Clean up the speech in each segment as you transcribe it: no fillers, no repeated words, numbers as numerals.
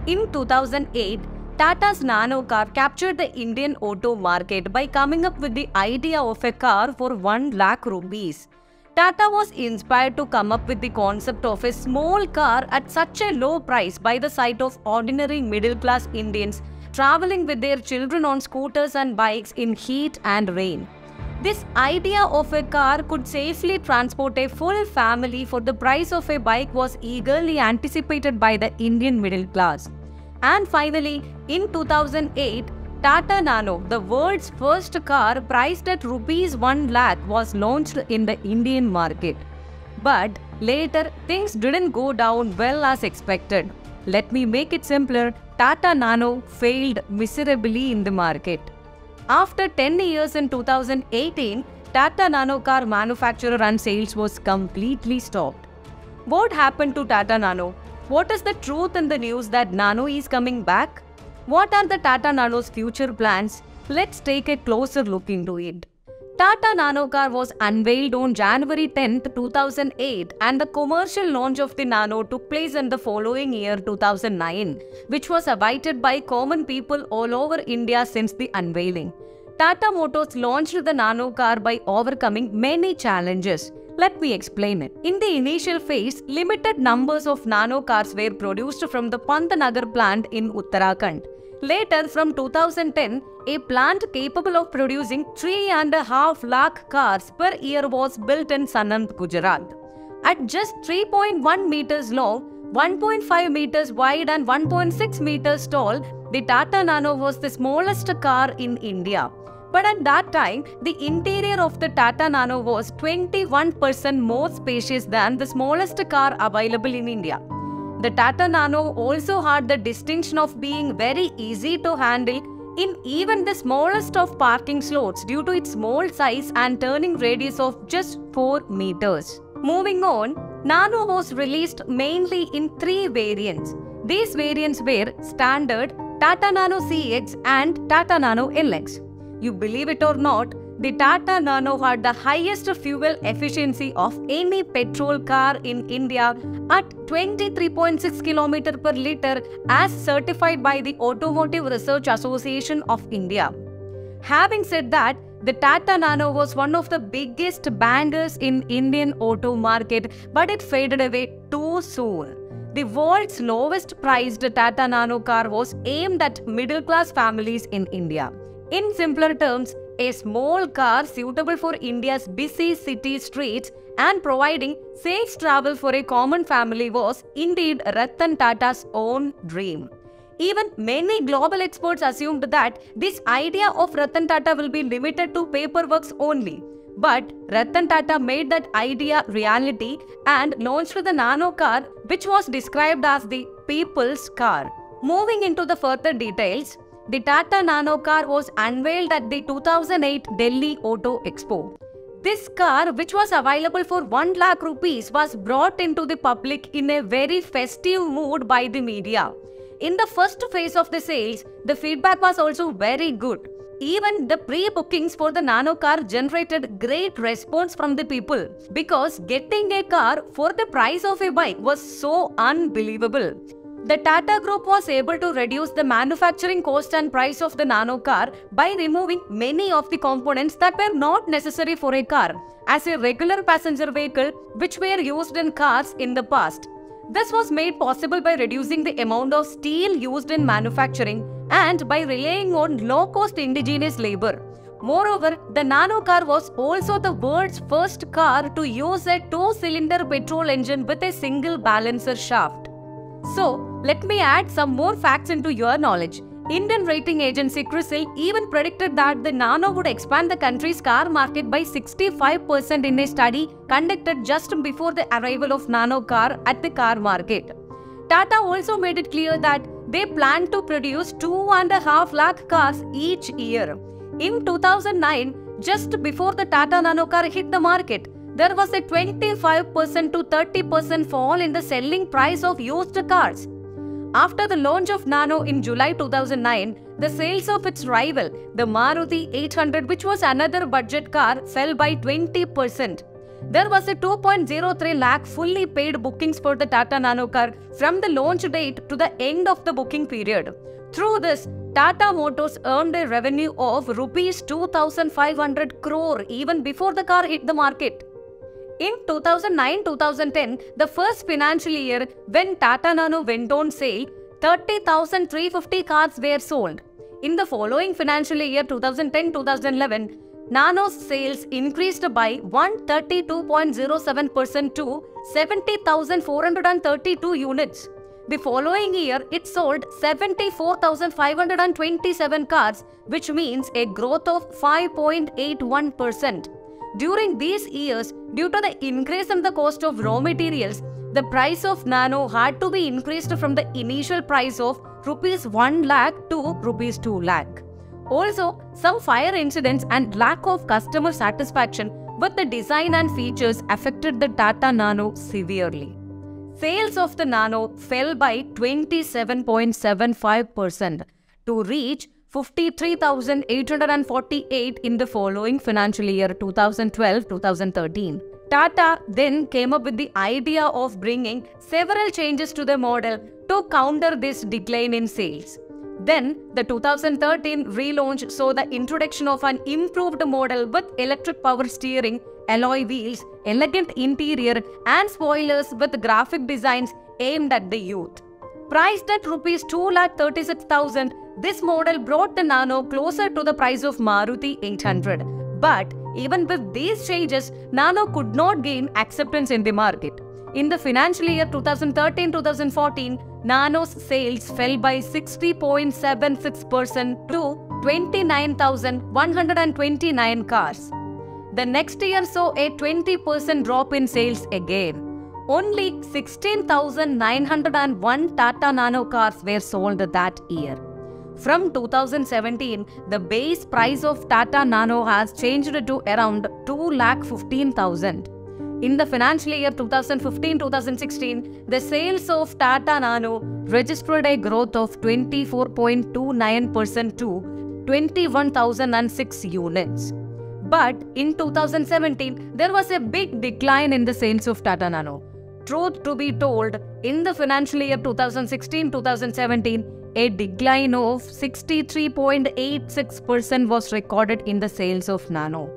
In 2008, Tata's Nano car captured the Indian auto market by coming up with the idea of a car for 1 lakh rupees. Tata was inspired to come up with the concept of a small car at such a low price by the sight of ordinary middle-class Indians traveling with their children on scooters and bikes in heat and rain. This idea of a car could safely transport a full family for the price of a bike was eagerly anticipated by the Indian middle class. And finally, in 2008, Tata Nano, the world's first car priced at rupees 1 lakh, was launched in the Indian market. But later, things didn't go down well as expected. Let me make it simpler. Tata Nano failed miserably in the market. After 10 years in 2018, Tata Nano car manufacturer and sales was completely stopped. What happened to Tata Nano? What is the truth in the news that Nano is coming back? What are the Tata Nano's future plans? Let's take a closer look into it. Tata Nano car was unveiled on January 10, 2008 and the commercial launch of the Nano took place in the following year 2009, which was awaited by common people all over India since the unveiling. Tata Motors launched the Nano car by overcoming many challenges. Let me explain it. In the initial phase, limited numbers of Nano cars were produced from the Pantnagar plant in Uttarakhand. Later, from 2010, a plant capable of producing 3.5 lakh cars per year was built in Sanand, Gujarat. At just 3.1 meters long, 1.5 meters wide and 1.6 meters tall, the Tata Nano was the smallest car in India. But at that time, the interior of the Tata Nano was 21% more spacious than the smallest car available in India. The Tata Nano also had the distinction of being very easy to handle in even the smallest of parking slots due to its small size and turning radius of just 4 meters. Moving on, Nano was released mainly in 3 variants. These variants were Standard, Tata Nano CX and Tata Nano LX. You believe it or not, the Tata Nano had the highest fuel efficiency of any petrol car in India at 23.6 km per liter as certified by the Automotive Research Association of India. Having said that, the Tata Nano was one of the biggest bangers in Indian auto market, but it faded away too soon. The world's lowest priced Tata Nano car was aimed at middle-class families in India. In simpler terms, a small car suitable for India's busy city streets and providing safe travel for a common family was indeed Ratan Tata's own dream. Even many global experts assumed that this idea of Ratan Tata will be limited to paperwork only. But Ratan Tata made that idea reality and launched the Nano car, which was described as the people's car. Moving into the further details, the Tata Nano car was unveiled at the 2008 Delhi Auto Expo. This car, which was available for 1 lakh rupees, was brought into the public in a very festive mood by the media. In the first phase of the sales, the feedback was also very good. Even the pre-bookings for the Nano car generated great response from the people because getting a car for the price of a bike was so unbelievable. The Tata Group was able to reduce the manufacturing cost and price of the Nano car by removing many of the components that were not necessary for a car as a regular passenger vehicle which were used in cars in the past. This was made possible by reducing the amount of steel used in manufacturing and by relying on low-cost indigenous labor. Moreover, the Nano car was also the world's first car to use a 2-cylinder petrol engine with a single balancer shaft. So, let me add some more facts into your knowledge. Indian rating agency CRISIL even predicted that the Nano would expand the country's car market by 65% in a study conducted just before the arrival of Nano car at the car market. Tata also made it clear that they plan to produce 2.5 lakh cars each year. In 2009, just before the Tata Nano car hit the market, there was a 25% to 30% fall in the selling price of used cars. After the launch of Nano in July 2009, the sales of its rival, the Maruti 800, which was another budget car, fell by 20%. there was a 2.03 lakh fully paid bookings for the Tata Nano car from the launch date to the end of the booking period. Through this, Tata Motors earned a revenue of rupees 2,500 crore even before the car hit the market. In 2009-2010, the first financial year when Tata Nano went on sale, 30,350 cars were sold. In the following financial year 2010-2011, Nano's sales increased by 132.07% to 70,432 units. The following year, it sold 74,527 cars, which means a growth of 5.81%. During these years, due to the increase in the cost of raw materials, the price of Nano had to be increased from the initial price of rupees 1 lakh to rupees 2 lakh. Also, some fire incidents and lack of customer satisfaction with the design and features affected the Tata Nano severely. Sales of the Nano fell by 27.75% to reach 53,848 in the following financial year 2012-2013. Tata then came up with the idea of bringing several changes to the model to counter this decline in sales. Then, the 2013 relaunch saw the introduction of an improved model with electric power steering, alloy wheels, elegant interior and spoilers with graphic designs aimed at the youth. Priced at rupees 2,36,000, this model brought the Nano closer to the price of Maruti 800. But even with these changes, Nano could not gain acceptance in the market. In the financial year 2013-2014, Nano's sales fell by 60.76% to 29,129 cars. The next year saw a 20% drop in sales again. Only 16,901 Tata Nano cars were sold that year. From 2017, the base price of Tata Nano has changed to around 2,15,000. In the financial year 2015-2016, the sales of Tata Nano registered a growth of 24.29% to 21,006 units. But in 2017, there was a big decline in the sales of Tata Nano. Truth to be told, in the financial year 2016-2017, a decline of 63.86% was recorded in the sales of Nano.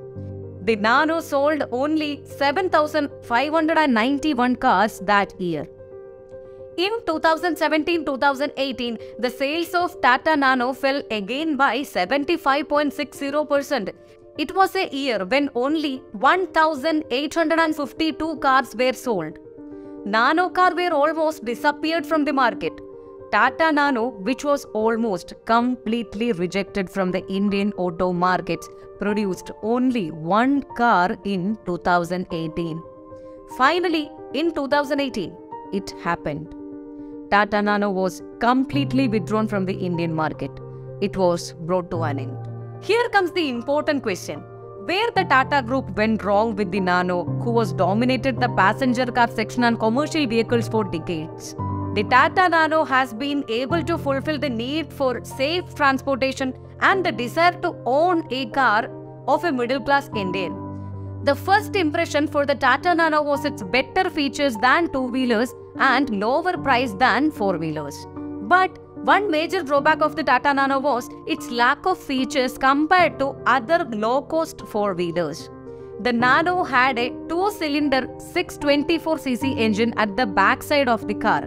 The Nano sold only 7,591 cars that year. In 2017-2018, the sales of Tata Nano fell again by 75.60%. It was a year when only 1,852 cars were sold. Nano car were almost disappeared from the market. Tata Nano, which was almost completely rejected from the Indian auto markets, produced only one car in 2018. Finally, in 2018, it happened. Tata Nano was completely withdrawn from the Indian market. It was brought to an end. Here comes the important question. Where the Tata Group went wrong with the Nano, who was dominated the passenger car section and commercial vehicles for decades. The Tata Nano has been able to fulfill the need for safe transportation and the desire to own a car of a middle-class Indian. The first impression for the Tata Nano was its better features than two-wheelers and lower price than four-wheelers. But one major drawback of the Tata Nano was its lack of features compared to other low-cost four-wheelers. The Nano had a two-cylinder 624cc engine at the backside of the car.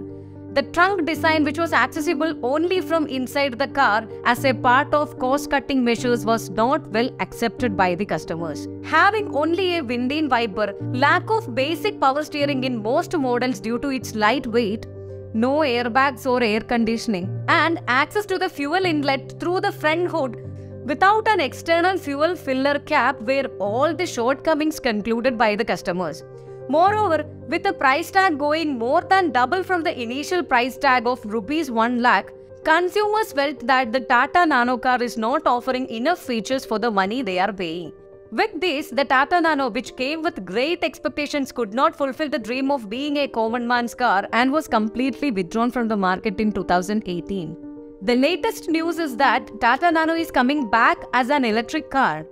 The trunk design, which was accessible only from inside the car as a part of cost-cutting measures, was not well accepted by the customers. Having only a windscreen wiper, lack of basic power steering in most models due to its light weight, no airbags or air conditioning, and access to the fuel inlet through the front hood without an external fuel filler cap were all the shortcomings concluded by the customers. Moreover, with the price tag going more than double from the initial price tag of rupees 1 lakh, consumers felt that the Tata Nano car is not offering enough features for the money they are paying. With this, the Tata Nano, which came with great expectations, could not fulfill the dream of being a common man's car and was completely withdrawn from the market in 2018. The latest news is that Tata Nano is coming back as an electric car.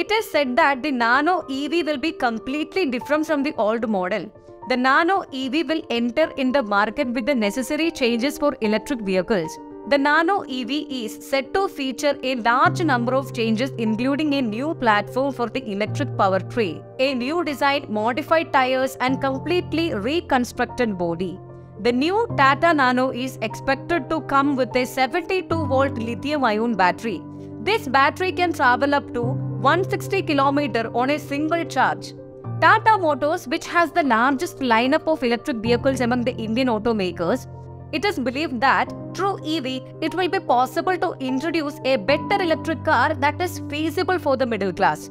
It is said that the Nano EV will be completely different from the old model. The Nano EV will enter in the market with the necessary changes for electric vehicles. The Nano EV is set to feature a large number of changes, including a new platform for the electric powertrain, a new design, modified tires, and completely reconstructed body. The new TATA Nano is expected to come with a 72-volt lithium-ion battery. This battery can travel up to 160 km on a single charge. Tata Motors, which has the largest lineup of electric vehicles among the Indian automakers, it is believed that through EV, it will be possible to introduce a better electric car that is feasible for the middle class.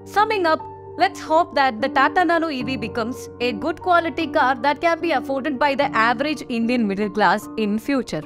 Summing up, let's hope that the Tata Nano EV becomes a good quality car that can be afforded by the average Indian middle class in future.